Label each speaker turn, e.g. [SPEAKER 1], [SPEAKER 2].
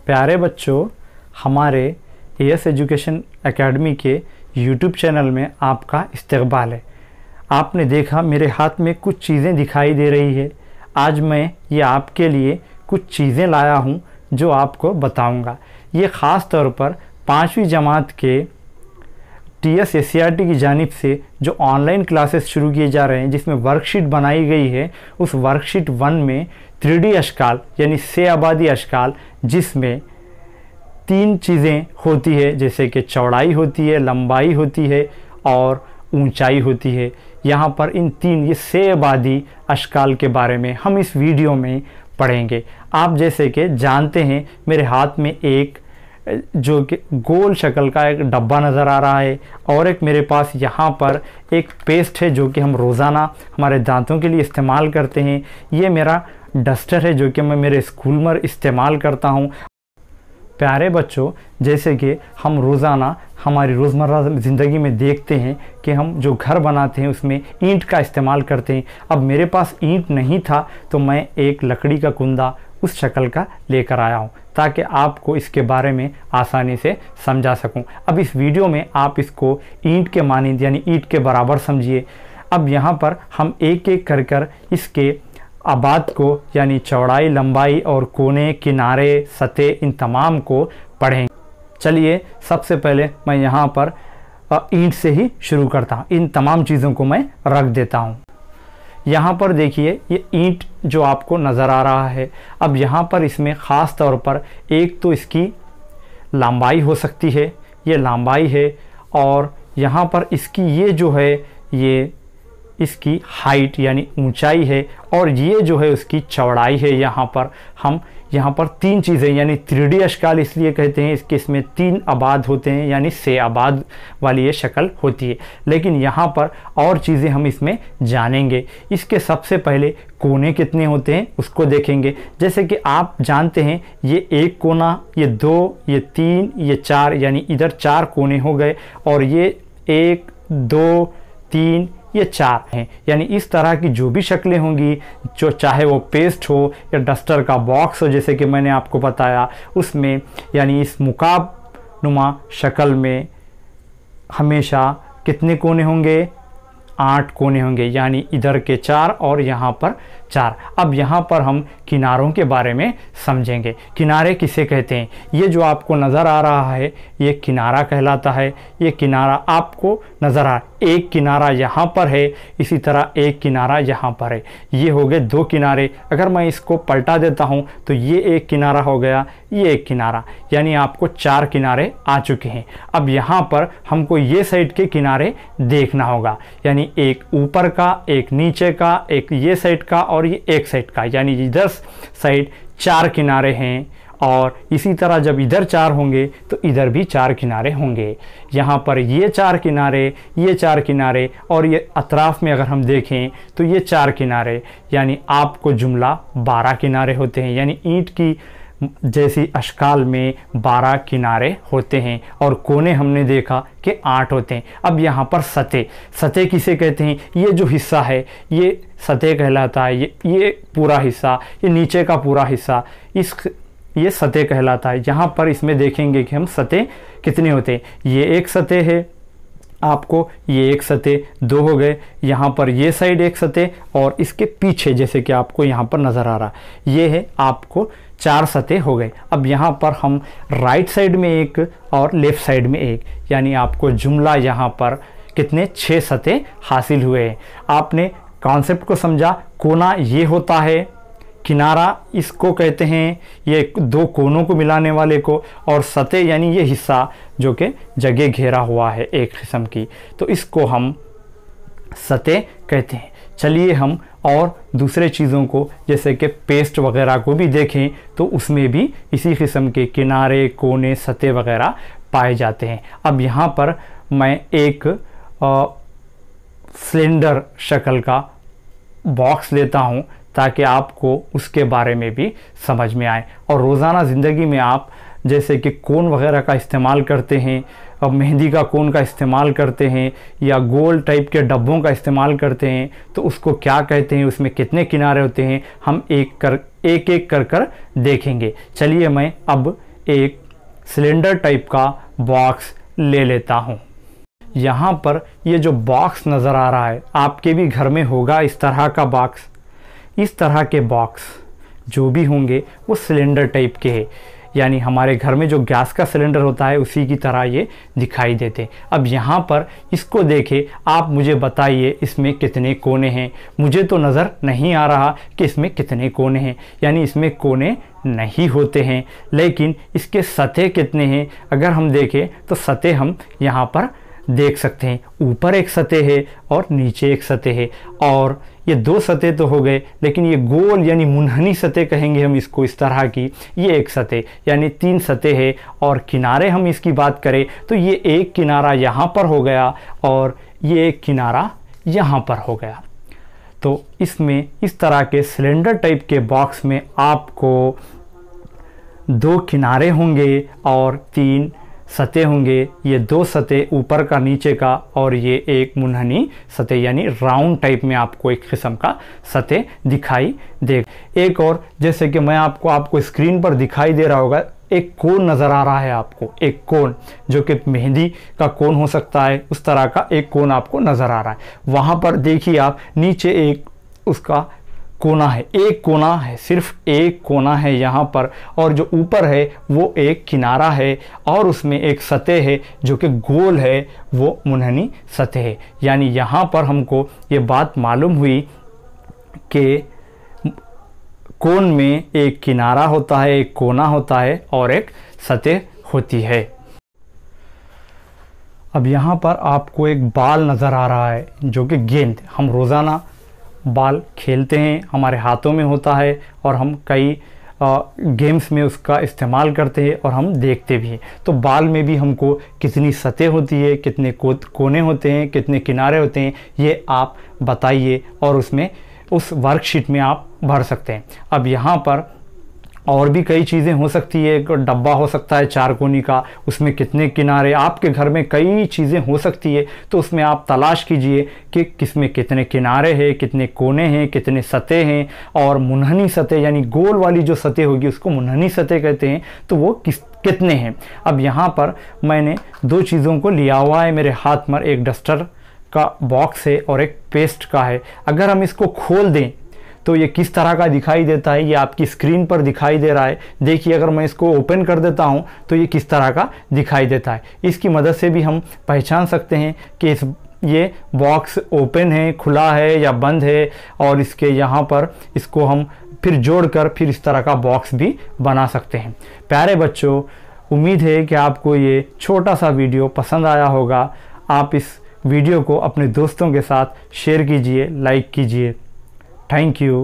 [SPEAKER 1] प्यारे बच्चों, हमारे एएस एजुकेशन एकेडमी के यूट्यूब चैनल में आपका इस्तकबाल है। आपने देखा मेरे हाथ में कुछ चीज़ें दिखाई दे रही है। आज मैं ये आपके लिए कुछ चीज़ें लाया हूँ जो आपको बताऊँगा। ये ख़ास तौर पर 5वीं जमात के TS SCERT की जानिब से जो ऑनलाइन क्लासेस शुरू किए जा रहे हैं, जिसमें वर्कशीट बनाई गई है, उस वर्कशीट 1 में 3D अशकाल यानी से आबादी अशकाल, जिसमें 3 चीज़ें होती है, जैसे कि चौड़ाई होती है, लंबाई होती है और ऊंचाई होती है। यहाँ पर इन 3 ये से आबादी अशकाल के बारे में हम इस वीडियो में पढ़ेंगे। आप जैसे कि जानते हैं, मेरे हाथ में एक जो कि गोल शक्ल का एक डब्बा नज़र आ रहा है और एक मेरे पास यहाँ पर एक पेस्ट है जो कि हम रोज़ाना हमारे दांतों के लिए इस्तेमाल करते हैं। ये मेरा डस्टर है जो कि मैं मेरे स्कूल में इस्तेमाल करता हूँ। प्यारे बच्चों, जैसे कि हम रोज़ाना हमारी रोज़मर्रा ज़िंदगी में देखते हैं कि हम जो घर बनाते हैं उसमें ईंट का इस्तेमाल करते हैं। अब मेरे पास ईंट नहीं था तो मैं एक लकड़ी का कुंदा उस शक्ल का लेकर आया हूँ ताकि आपको इसके बारे में आसानी से समझा सकूं। अब इस वीडियो में आप इसको ईंट के मानिंद यानी ईंट के बराबर समझिए। अब यहाँ पर हम एक एक कर इसके आबाद को यानी चौड़ाई, लंबाई और कोने, किनारे, सतह, इन तमाम को पढ़ेंगे। चलिए, सबसे पहले मैं यहाँ पर ईंट से ही शुरू करता हूँ। इन तमाम चीज़ों को मैं रख देता हूँ। यहाँ पर देखिए, ये ईंट जो आपको नज़र आ रहा है। अब यहाँ पर इसमें ख़ास तौर पर एक तो इसकी लंबाई हो सकती है, ये लंबाई है, और यहाँ पर इसकी ये जो है ये इसकी हाइट यानी ऊंचाई है, और ये जो है उसकी चौड़ाई है। यहाँ पर 3 चीज़ें यानी 3D अशकाल इसलिए कहते हैं, इसमें 3 आबाद होते हैं यानी से आबाद वाली ये शक्ल होती है। लेकिन यहाँ पर और चीज़ें हम इसमें जानेंगे। इसके सबसे पहले कोने कितने होते हैं उसको देखेंगे। जैसे कि आप जानते हैं, ये 1 कोना, ये 2, ये 3, ये 4, यानी इधर 4 कोने हो गए, और ये 1, 2, 3, ये 4 हैं। यानी इस तरह की जो भी शक्लें होंगी, जो चाहे वो पेस्ट हो या डस्टर का बॉक्स हो, जैसे कि मैंने आपको बताया, उसमें यानी इस मुकाब नुमा शक्ल में हमेशा कितने कोने होंगे? 8 कोने होंगे, यानी इधर के 4 और यहाँ पर 4। अब यहाँ पर हम किनारों के बारे में समझेंगे। किनारे किसे कहते हैं? ये जो आपको नज़र आ रहा है ये किनारा कहलाता है। ये किनारा आपको नज़र आ, एक किनारा यहाँ पर है, इसी तरह एक किनारा यहाँ पर है। ये हो गए 2 किनारे। अगर मैं इसको पलटा देता हूँ तो ये एक किनारा हो गया, ये एक किनारा, यानी आपको 4 किनारे आ चुके हैं। अब यहाँ पर हमको ये साइड के किनारे देखना होगा, यानी एक ऊपर का, एक नीचे का, एक ये साइड का और ये एक साइड का, यानी इधर साइड 4 किनारे हैं। और इसी तरह जब इधर 4 होंगे तो इधर भी 4 किनारे होंगे। यहाँ पर ये 4 किनारे, ये 4 किनारे, और ये अतराफ में अगर हम देखें तो ये 4 किनारे, यानी आपको जुमला 12 किनारे होते हैं। यानी ईंट की जैसी अशकाल में 12 किनारे होते हैं, और कोने हमने देखा कि 8 होते हैं। अब यहाँ पर सतह किसे कहते हैं? ये जो हिस्सा है ये सतह कहलाता है। ये पूरा हिस्सा, ये नीचे का पूरा हिस्सा, ये सतह कहलाता है। यहाँ पर इसमें देखेंगे कि हम सतह कितने होते हैं। ये एक सतह है, आपको ये एक सतह, 2 हो गए। यहाँ पर ये साइड एक सतह, और इसके पीछे जैसे कि आपको यहाँ पर नज़र आ रहा है ये है, आपको 4 सतह हो गए। अब यहाँ पर हम राइट साइड में एक और लेफ़्ट साइड में एक, यानी आपको जुमला यहाँ पर कितने 6 सतह हासिल हुए हैं। आपने कॉन्सेप्ट को समझा। कोना ये होता है, किनारा इसको कहते हैं, ये 2 कोनों को मिलाने वाले को, और सतह यानी ये हिस्सा जो कि जगह घेरा हुआ है एक किस्म की, तो इसको हम सतह कहते हैं। चलिए हम और दूसरे चीज़ों को जैसे कि पेस्ट वगैरह को भी देखें तो उसमें भी इसी किस्म के किनारे, कोने, सतह वगैरह पाए जाते हैं। अब यहाँ पर मैं एक सिलेंडर शक्ल का बॉक्स लेता हूँ ताकि आपको उसके बारे में भी समझ में आए। और रोज़ाना ज़िंदगी में आप जैसे कि कोन वगैरह का इस्तेमाल करते हैं, अब मेहंदी का कोन का इस्तेमाल करते हैं, या गोल टाइप के डब्बों का इस्तेमाल करते हैं, तो उसको क्या कहते हैं, उसमें कितने किनारे होते हैं, हम एक एक कर देखेंगे। चलिए मैं अब एक सिलेंडर टाइप का बॉक्स ले लेता हूँ। यहाँ पर ये जो बॉक्स नज़र आ रहा है, आपके भी घर में होगा इस तरह का बॉक्स। इस तरह के बॉक्स जो भी होंगे वो सिलेंडर टाइप के हैं, यानी हमारे घर में जो गैस का सिलेंडर होता है उसी की तरह ये दिखाई देते। अब यहाँ पर इसको देखें, आप मुझे बताइए इसमें कितने कोने हैं। मुझे तो नज़र नहीं आ रहा कि इसमें कितने कोने हैं, यानी इसमें कोने नहीं होते हैं, लेकिन इसके सतह कितने हैं अगर हम देखें तो सतह हम यहाँ पर देख सकते हैं। ऊपर एक सतह है और नीचे एक सतह है, और ये दो सतह तो हो गए, लेकिन ये गोल यानी मुनहनी सतह कहेंगे हम इसको, इस तरह की ये एक सतह, यानी 3 सतह है। और किनारे हम इसकी बात करें तो ये एक किनारा यहाँ पर हो गया और ये एक किनारा यहाँ पर हो गया। तो इसमें इस तरह के सिलेंडर टाइप के बॉक्स में आपको 2 किनारे होंगे और 3 सतह होंगे। ये 2 सतह ऊपर का नीचे का, और ये एक मुनहनी सतह यानी राउंड टाइप में आपको एक किस्म का सतह दिखाई देगा। एक और, जैसे कि मैं आपको स्क्रीन पर दिखाई दे रहा होगा, एक कोन नज़र आ रहा है आपको, एक कोन जो कि मेहंदी का कोन हो सकता है, उस तरह का एक कोन आपको नज़र आ रहा है। वहाँ पर देखिए आप, नीचे एक उसका कोना है, एक कोना है, सिर्फ एक कोना है यहाँ पर, और जो ऊपर है वो एक किनारा है, और उसमें एक सतह है जो कि गोल है, वो मुनहनी सतह है। यानी यहाँ पर हमको ये बात मालूम हुई कि कोन में एक किनारा होता है, एक कोना होता है और एक सतह होती है। अब यहाँ पर आपको एक बाल नज़र आ रहा है जो कि गेंद, हम रोज़ाना बाल खेलते हैं, हमारे हाथों में होता है और हम कई गेम्स में उसका इस्तेमाल करते हैं और हम देखते भी हैं। तो बाल में भी हमको कितनी सतह होती है, कितने कोने होते हैं, कितने किनारे होते हैं, ये आप बताइए और उसमें उस वर्कशीट में आप भर सकते हैं। अब यहाँ पर और भी कई चीज़ें हो सकती है, एक डब्बा हो सकता है 4 कोनी का, उसमें कितने किनारे, आपके घर में कई चीज़ें हो सकती है, तो उसमें आप तलाश कीजिए कि किसमें कितने किनारे हैं, कितने कोने हैं, कितने सतह हैं, और मुनहनी सतह यानी गोल वाली जो सतह होगी उसको मुनहनी सतह कहते हैं, तो वो कितने हैं। अब यहाँ पर मैंने 2 चीज़ों को लिया हुआ है मेरे हाथ में, एक डस्टर का बॉक्स है और एक पेस्ट का है। अगर हम इसको खोल दें तो ये किस तरह का दिखाई देता है, ये आपकी स्क्रीन पर दिखाई दे रहा है। देखिए, अगर मैं इसको ओपन कर देता हूँ तो ये किस तरह का दिखाई देता है। इसकी मदद से भी हम पहचान सकते हैं कि ये बॉक्स ओपन है, खुला है या बंद है, और इसके यहाँ पर इसको हम फिर जोड़कर फिर इस तरह का बॉक्स भी बना सकते हैं। प्यारे बच्चों, उम्मीद है कि आपको ये छोटा सा वीडियो पसंद आया होगा। आप इस वीडियो को अपने दोस्तों के साथ शेयर कीजिए, लाइक कीजिए। Thank you.